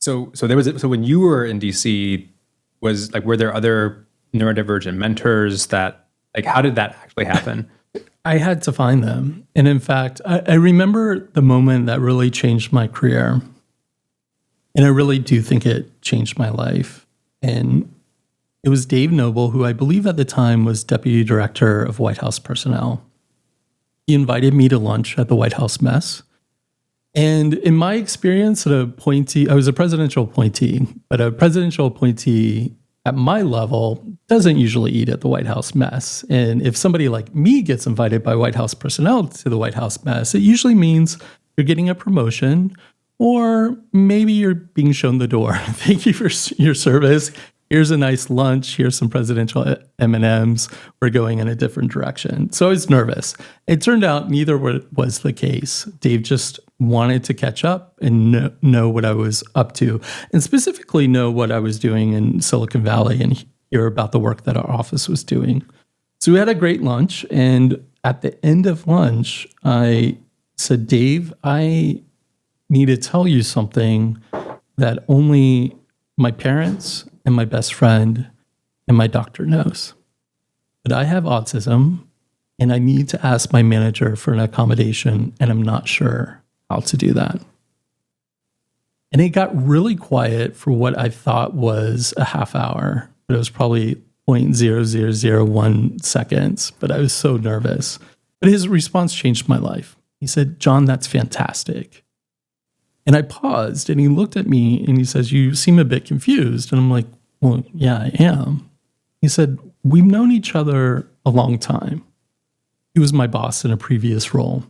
So when you were in DC, were there other neurodivergent mentors that, like, how did that actually happen? I had to find them. And in fact, I remember the moment that really changed my career. And I really do think it changed my life. And it was Dave Noble, who I believe at the time was Deputy Director of White House Personnel. He invited me to lunch at the White House mess. And in my experience, I was a presidential appointee, but a presidential appointee at my level doesn't usually eat at the White House mess. And if somebody like me gets invited by White House personnel to the White House mess, it usually means you're getting a promotion, or maybe you're being shown the door. Thank you for your service. Here's a nice lunch. Here's some presidential M&Ms. We're going in a different direction. So I was nervous. It turned out neither was the case. Dave just wanted to catch up and know what I was up to, and specifically know what I was doing in Silicon Valley and hear about the work that our office was doing. So we had a great lunch. And at the end of lunch, I said, Dave, I need to tell you something that only my parents and my best friend and my doctor knows. But I have autism, and I need to ask my manager for an accommodation, and I'm not sure how to do that. And it got really quiet for what I thought was a half hour, but it was probably 0.0001 seconds, but I was so nervous. But his response changed my life. He said, John, that's fantastic. And I paused, and he looked at me and he says, you seem a bit confused. And I'm like, well, yeah, I am. He said, we've known each other a long time. He was my boss in a previous role.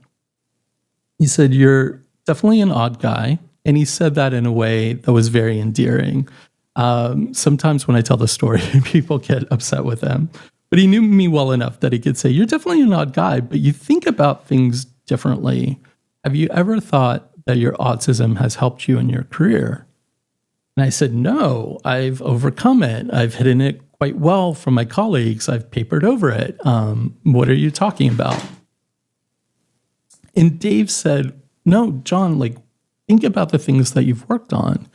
He said, you're definitely an odd guy. And he said that in a way that was very endearing. Sometimes when I tell the story, people get upset with him. But he knew me well enough that he could say, you're definitely an odd guy, but you think about things differently. Have you ever thought that your autism has helped you in your career? And I said, no, I've overcome it. I've hidden it quite well from my colleagues. I've papered over it. What are you talking about? And Dave said, no, John, think about the things that you've worked on.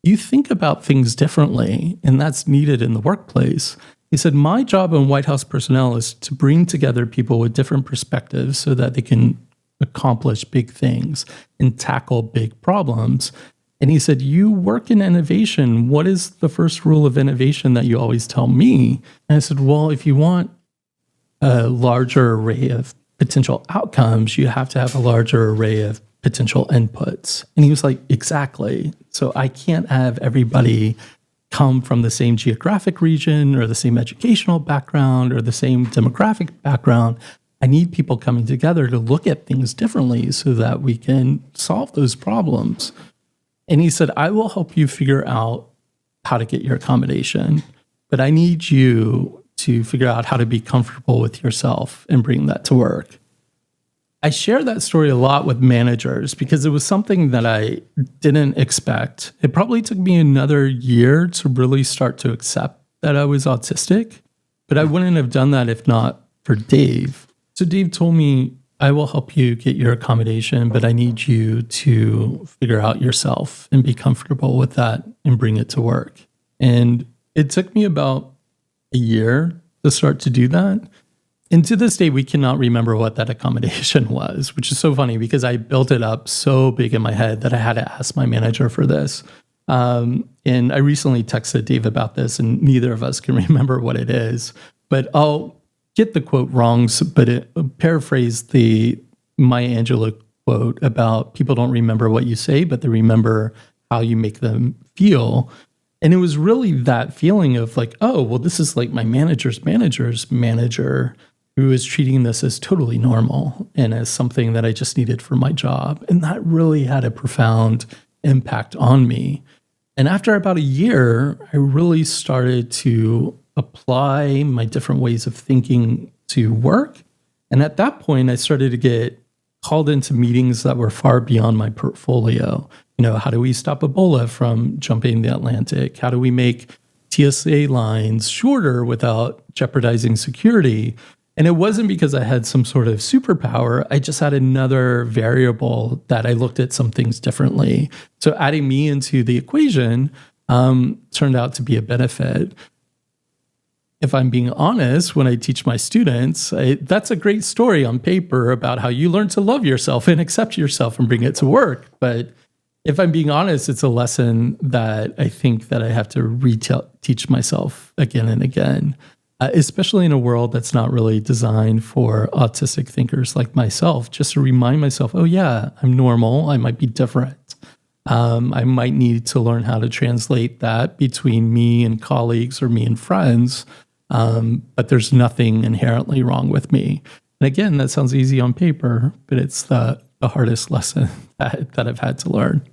You think about things differently, and that's needed in the workplace. He said, my job in White House personnel is to bring together people with different perspectives so that they can accomplish big things and tackle big problems. And he said, you work in innovation. What is the first rule of innovation that you always tell me? And I said, well, if you want a larger array of potential outcomes, you have to have a larger array of potential inputs. And he was like, exactly. So I can't have everybody come from the same geographic region or the same educational background or the same demographic background. I need people coming together to look at things differently so that we can solve those problems. And he said, I will help you figure out how to get your accommodation, but I need you to figure out how to be comfortable with yourself and bring that to work. I share that story a lot with managers because it was something that I didn't expect. It probably took me another year to really start to accept that I was autistic, but I wouldn't have done that if not for Dave. So Dave told me, I will help you get your accommodation, but I need you to figure out yourself and be comfortable with that and bring it to work. And it took me about a year to start to do that. And to this day, we cannot remember what that accommodation was, which is so funny because I built it up so big in my head that I had to ask my manager for this. And I recently texted Dave about this, and neither of us can remember what it is. But I'll get the quote wrong, but paraphrase the Maya Angelou quote about people don't remember what you say, but they remember how you make them feel. And it was really that feeling of like, oh, well, this is like my manager's manager who is treating this as totally normal and as something that I just needed for my job. And that really had a profound impact on me. And after about a year, I really started to apply my different ways of thinking to work. And at that point, I started to get called into meetings that were far beyond my portfolio. You know, how do we stop Ebola from jumping the Atlantic? How do we make TSA lines shorter without jeopardizing security? And it wasn't because I had some sort of superpower. I just had another variable that I looked at some things differently. So adding me into the equation turned out to be a benefit. If I'm being honest, when I teach my students, that's a great story on paper about how you learn to love yourself and accept yourself and bring it to work. But if I'm being honest, it's a lesson that I think that I have to teach myself again and again, especially in a world that's not really designed for autistic thinkers like myself, just to remind myself, oh yeah, I'm normal. I might be different. I might need to learn how to translate that between me and colleagues or me and friends. But there's nothing inherently wrong with me. And again, that sounds easy on paper, but it's the hardest lesson that I've had to learn.